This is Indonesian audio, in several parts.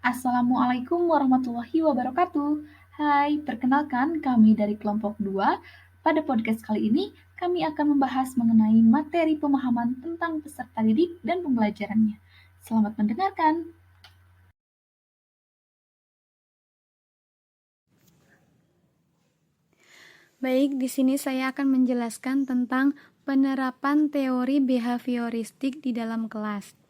Assalamualaikum warahmatullahi wabarakatuh. Hai, perkenalkan kami dari kelompok 2. Pada podcast kali ini, kami akan membahas mengenai materi pemahaman tentang peserta didik dan pembelajarannya. Selamat mendengarkan. Baik, di sini saya akan menjelaskan tentang penerapan teori behavioristik di dalam kelas.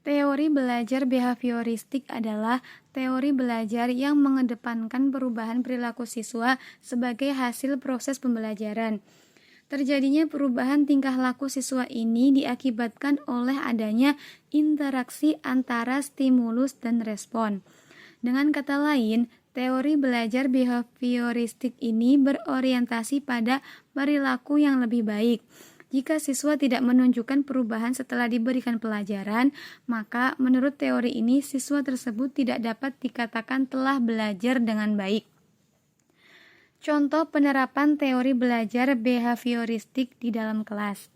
Teori belajar behavioristik adalah teori belajar yang mengedepankan perubahan perilaku siswa sebagai hasil proses pembelajaran. Terjadinya perubahan tingkah laku siswa ini diakibatkan oleh adanya interaksi antara stimulus dan respon. Dengan kata lain, teori belajar behavioristik ini berorientasi pada perilaku yang lebih baik. Jika siswa tidak menunjukkan perubahan setelah diberikan pelajaran, maka menurut teori ini siswa tersebut tidak dapat dikatakan telah belajar dengan baik. Contoh penerapan teori belajar behavioristik di dalam kelas.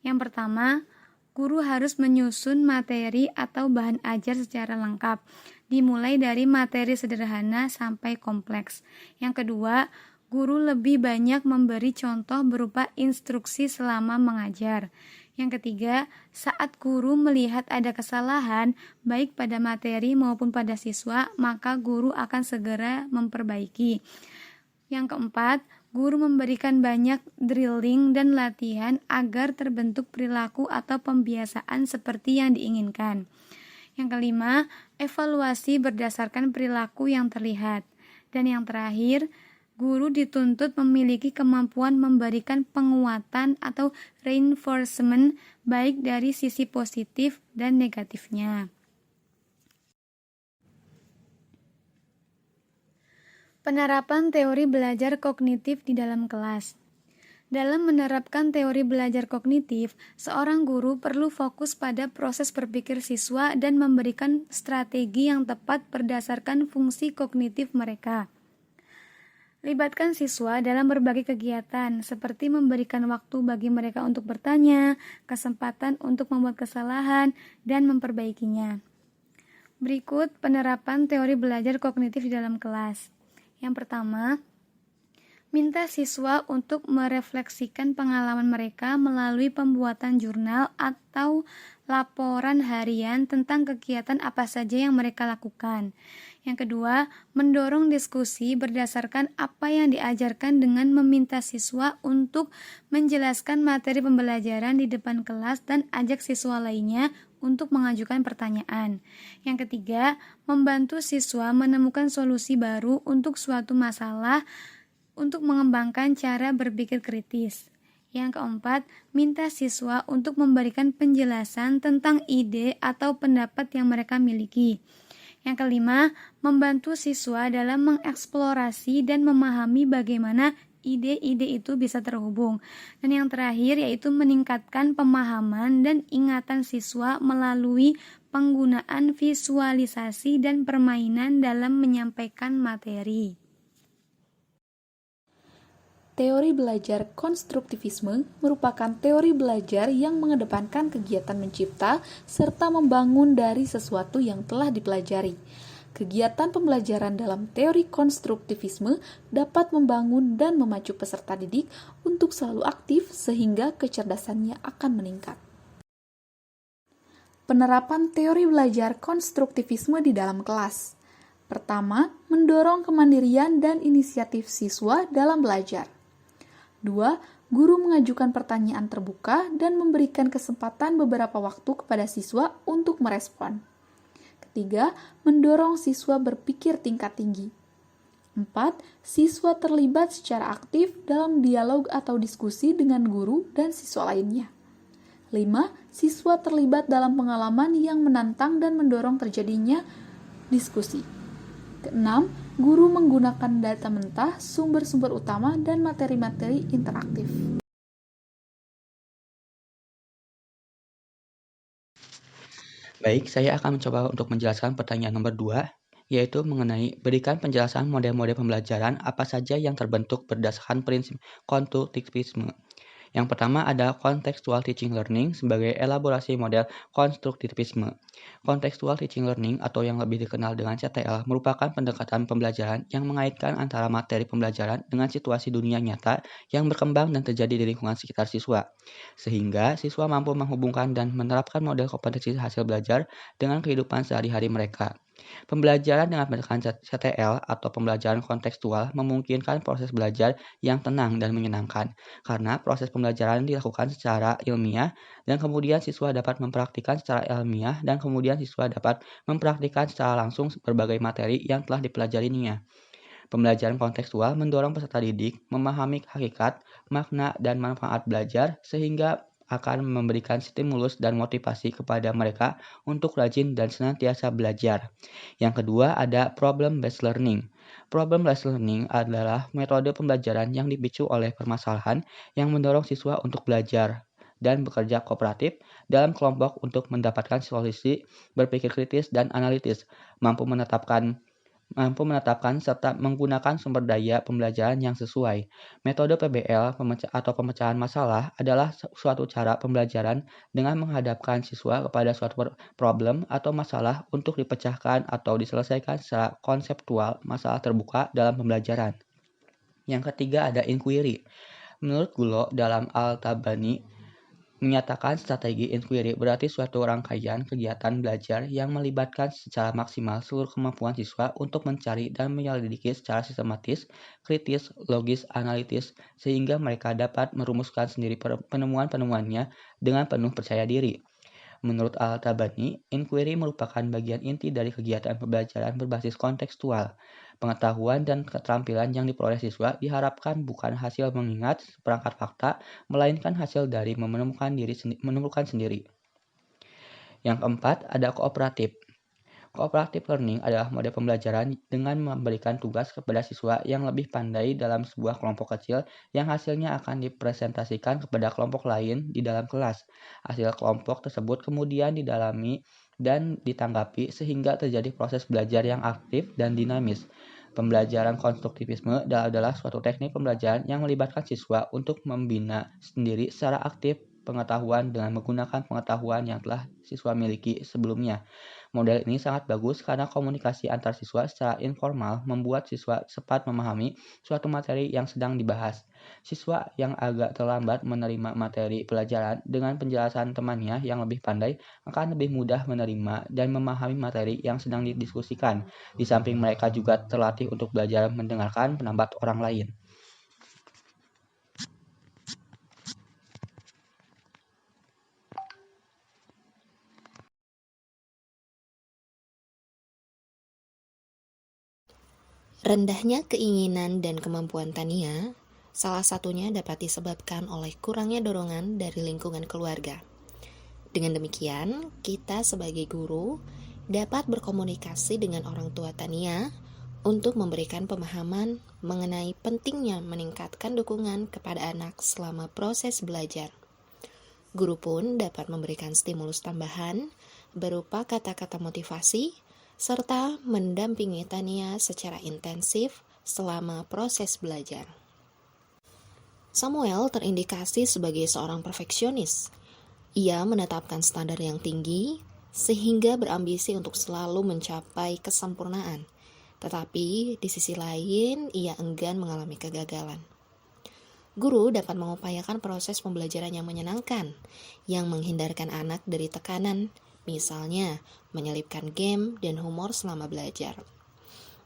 Yang pertama, guru harus menyusun materi atau bahan ajar secara lengkap, dimulai dari materi sederhana sampai kompleks. Yang kedua, guru lebih banyak memberi contoh berupa instruksi selama mengajar. Yang ketiga, saat guru melihat ada kesalahan, baik pada materi maupun pada siswa, maka guru akan segera memperbaiki. Yang keempat, guru memberikan banyak drilling dan latihan agar terbentuk perilaku atau pembiasaan seperti yang diinginkan. Yang kelima, evaluasi berdasarkan perilaku yang terlihat. Dan yang terakhir, guru dituntut memiliki kemampuan memberikan penguatan atau reinforcement baik dari sisi positif dan negatifnya. Penerapan teori belajar kognitif di dalam kelas. Dalam menerapkan teori belajar kognitif, seorang guru perlu fokus pada proses berpikir siswa dan memberikan strategi yang tepat berdasarkan fungsi kognitif mereka. Libatkan siswa dalam berbagai kegiatan, seperti memberikan waktu bagi mereka untuk bertanya, kesempatan untuk membuat kesalahan, dan memperbaikinya. Berikut penerapan teori belajar kognitif di dalam kelas. Yang pertama, minta siswa untuk merefleksikan pengalaman mereka melalui pembuatan jurnal atau laporan harian tentang kegiatan apa saja yang mereka lakukan. Yang kedua, mendorong diskusi berdasarkan apa yang diajarkan dengan meminta siswa untuk menjelaskan materi pembelajaran di depan kelas dan ajak siswa lainnya untuk mengajukan pertanyaan. Yang ketiga, membantu siswa menemukan solusi baru untuk suatu masalah untuk mengembangkan cara berpikir kritis. Yang keempat, minta siswa untuk memberikan penjelasan tentang ide atau pendapat yang mereka miliki. Yang kelima, membantu siswa dalam mengeksplorasi dan memahami bagaimana ide-ide itu bisa terhubung. Dan yang terakhir yaitu meningkatkan pemahaman dan ingatan siswa melalui penggunaan visualisasi dan permainan dalam menyampaikan materi. Teori belajar konstruktivisme merupakan teori belajar yang mengedepankan kegiatan mencipta serta membangun dari sesuatu yang telah dipelajari. Kegiatan pembelajaran dalam teori konstruktivisme dapat membangun dan memacu peserta didik untuk selalu aktif sehingga kecerdasannya akan meningkat. Penerapan teori belajar konstruktivisme di dalam kelas. Pertama, mendorong kemandirian dan inisiatif siswa dalam belajar. 2. Guru mengajukan pertanyaan terbuka dan memberikan kesempatan beberapa waktu kepada siswa untuk merespon. Ketiga, mendorong siswa berpikir tingkat tinggi. 4. Siswa terlibat secara aktif dalam dialog atau diskusi dengan guru dan siswa lainnya. 5. Siswa terlibat dalam pengalaman yang menantang dan mendorong terjadinya diskusi. Keenam, guru menggunakan data mentah, sumber-sumber utama, dan materi-materi interaktif. Baik, saya akan mencoba untuk menjelaskan pertanyaan nomor 2, yaitu mengenai berikan penjelasan model-model pembelajaran apa saja yang terbentuk berdasarkan prinsip konstruktivisme. Yang pertama ada contextual teaching learning sebagai elaborasi model konstruktivisme. Contextual teaching learning atau yang lebih dikenal dengan CTL merupakan pendekatan pembelajaran yang mengaitkan antara materi pembelajaran dengan situasi dunia nyata yang berkembang dan terjadi di lingkungan sekitar siswa. Sehingga siswa mampu menghubungkan dan menerapkan model kompetensi hasil belajar dengan kehidupan sehari-hari mereka. Pembelajaran dengan pendekatan CTL atau pembelajaran kontekstual memungkinkan proses belajar yang tenang dan menyenangkan, karena proses pembelajaran dilakukan secara ilmiah dan kemudian siswa dapat mempraktikkan secara ilmiah dan kemudian siswa dapat mempraktikkan secara langsung berbagai materi yang telah dipelajarinya. Pembelajaran kontekstual mendorong peserta didik memahami hakikat, makna, dan manfaat belajar sehingga akan memberikan stimulus dan motivasi kepada mereka untuk rajin dan senantiasa belajar. Yang kedua ada problem-based learning. Problem-based learning adalah metode pembelajaran yang dipicu oleh permasalahan yang mendorong siswa untuk belajar dan bekerja kooperatif dalam kelompok untuk mendapatkan solusi, berpikir kritis dan analitis, mampu menetapkan mampu menetapkan serta menggunakan sumber daya pembelajaran yang sesuai. Metode PBL atau pemecahan masalah adalah suatu cara pembelajaran dengan menghadapkan siswa kepada suatu problem atau masalah untuk dipecahkan atau diselesaikan secara konseptual masalah terbuka dalam pembelajaran. Yang ketiga ada inquiry. Menurut Gulo dalam Al-Tabani, menyatakan strategi inquiry berarti suatu rangkaian kegiatan belajar yang melibatkan secara maksimal seluruh kemampuan siswa untuk mencari dan menyelidiki secara sistematis, kritis, logis, analitis, sehingga mereka dapat merumuskan sendiri penemuan-penemuannya dengan penuh percaya diri. Menurut Al-Tabani, inquiry merupakan bagian inti dari kegiatan pembelajaran berbasis kontekstual. Pengetahuan dan keterampilan yang diperoleh siswa diharapkan bukan hasil mengingat seperangkat fakta, melainkan hasil dari menemukan sendiri. Yang keempat, ada kooperatif. Cooperative learning adalah model pembelajaran dengan memberikan tugas kepada siswa yang lebih pandai dalam sebuah kelompok kecil yang hasilnya akan dipresentasikan kepada kelompok lain di dalam kelas. Hasil kelompok tersebut kemudian didalami dan ditanggapi sehingga terjadi proses belajar yang aktif dan dinamis. Pembelajaran konstruktivisme adalah suatu teknik pembelajaran yang melibatkan siswa untuk membina sendiri secara aktif pengetahuan dengan menggunakan pengetahuan yang telah siswa miliki sebelumnya. Model ini sangat bagus karena komunikasi antar siswa secara informal membuat siswa cepat memahami suatu materi yang sedang dibahas. Siswa yang agak terlambat menerima materi pelajaran dengan penjelasan temannya yang lebih pandai akan lebih mudah menerima dan memahami materi yang sedang didiskusikan. Di samping mereka juga terlatih untuk belajar mendengarkan pendapat orang lain. Rendahnya keinginan dan kemampuan Tania, salah satunya dapat disebabkan oleh kurangnya dorongan dari lingkungan keluarga. Dengan demikian, kita sebagai guru dapat berkomunikasi dengan orang tua Tania untuk memberikan pemahaman mengenai pentingnya meningkatkan dukungan kepada anak selama proses belajar. Guru pun dapat memberikan stimulus tambahan berupa kata-kata motivasi serta mendampingi Tania secara intensif selama proses belajar. Samuel terindikasi sebagai seorang perfeksionis. Ia menetapkan standar yang tinggi sehingga berambisi untuk selalu mencapai kesempurnaan. Tetapi di sisi lain, ia enggan mengalami kegagalan. Guru dapat mengupayakan proses pembelajaran yang menyenangkan, yang menghindarkan anak dari tekanan, misalnya menyelipkan game dan humor selama belajar.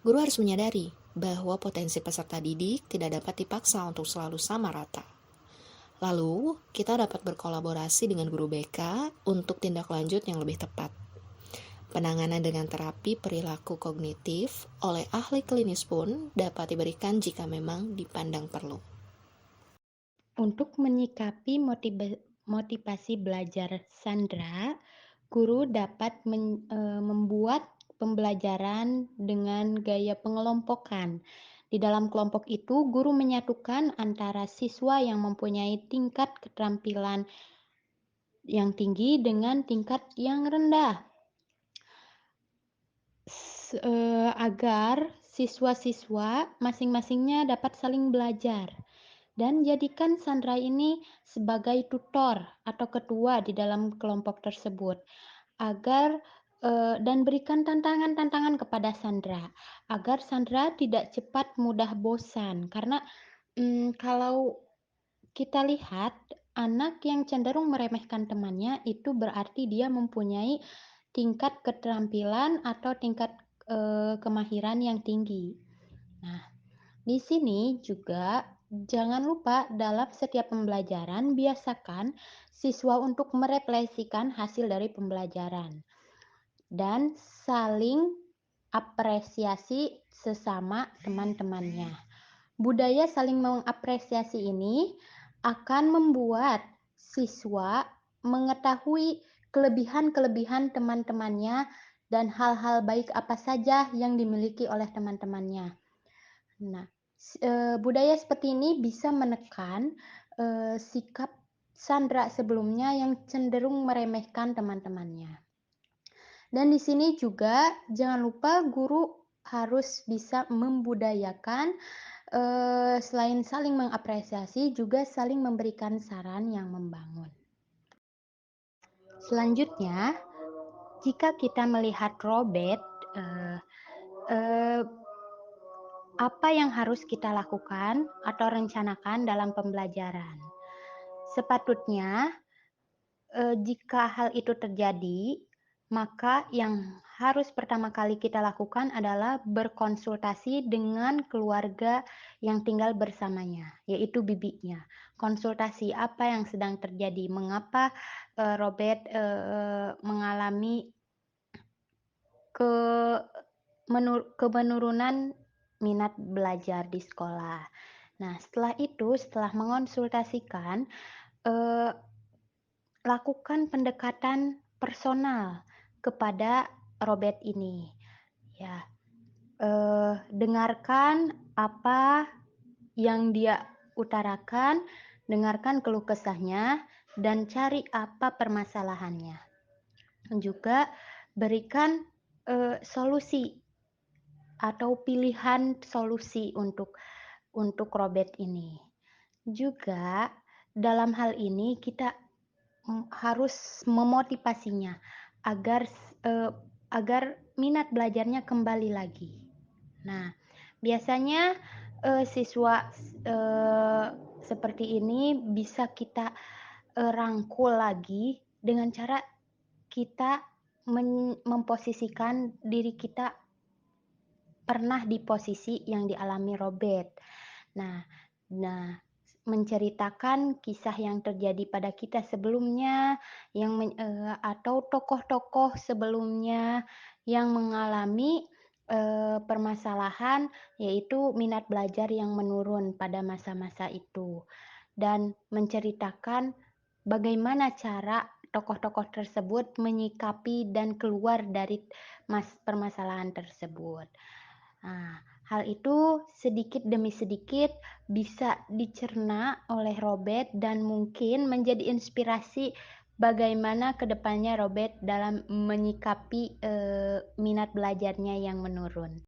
Guru harus menyadari bahwa potensi peserta didik tidak dapat dipaksa untuk selalu sama rata. Lalu, kita dapat berkolaborasi dengan guru BK untuk tindak lanjut yang lebih tepat. Penanganan dengan terapi perilaku kognitif oleh ahli klinis pun dapat diberikan jika memang dipandang perlu. Untuk menyikapi motivasi belajar Sandra, guru dapat membuat pembelajaran dengan gaya pengelompokan. Di dalam kelompok itu, guru menyatukan antara siswa yang mempunyai tingkat keterampilan yang tinggi dengan tingkat yang rendah, agar siswa-siswa masing-masingnya dapat saling belajar. dan jadikan Sandra ini sebagai tutor atau ketua di dalam kelompok tersebut agar dan berikan tantangan-tantangan kepada Sandra agar Sandra tidak cepat mudah bosan karena kalau kita lihat anak yang cenderung meremehkan temannya itu berarti dia mempunyai tingkat keterampilan atau tingkat kemahiran yang tinggi. Nah, di sini juga jangan lupa dalam setiap pembelajaran biasakan siswa untuk merefleksikan hasil dari pembelajaran dan saling apresiasi sesama teman-temannya. Budaya saling mengapresiasi ini akan membuat siswa mengetahui kelebihan-kelebihan teman-temannya dan hal-hal baik apa saja yang dimiliki oleh teman-temannya. Nah, budaya seperti ini bisa menekan sikap Sandra sebelumnya yang cenderung meremehkan teman-temannya. Dan di sini juga jangan lupa guru harus bisa membudayakan selain saling mengapresiasi juga saling memberikan saran yang membangun. Selanjutnya, jika kita melihat Robert, apa yang harus kita lakukan atau rencanakan dalam pembelajaran? Sepatutnya, jika hal itu terjadi, maka yang harus pertama kali kita lakukan adalah berkonsultasi dengan keluarga yang tinggal bersamanya, yaitu bibinya. Konsultasi apa yang sedang terjadi, mengapa Robert mengalami kemenurunan minat belajar di sekolah. Nah, setelah mengonsultasikan, lakukan pendekatan personal kepada Robert ini. Ya, dengarkan apa yang dia utarakan, dengarkan keluh kesahnya, dan cari apa permasalahannya. Juga berikan solusi atau pilihan solusi untuk Robert ini. Juga dalam hal ini kita harus memotivasinya agar minat belajarnya kembali lagi. Nah, biasanya siswa seperti ini bisa kita rangkul lagi dengan cara kita memposisikan diri kita pernah di posisi yang dialami Robert. Nah, menceritakan kisah yang terjadi pada kita sebelumnya, atau tokoh-tokoh sebelumnya yang mengalami permasalahan, yaitu minat belajar yang menurun pada masa-masa itu, dan menceritakan bagaimana cara tokoh-tokoh tersebut menyikapi dan keluar dari permasalahan tersebut. Nah, hal itu sedikit demi sedikit bisa dicerna oleh Robert dan mungkin menjadi inspirasi bagaimana kedepannya Robert dalam menyikapi minat belajarnya yang menurun.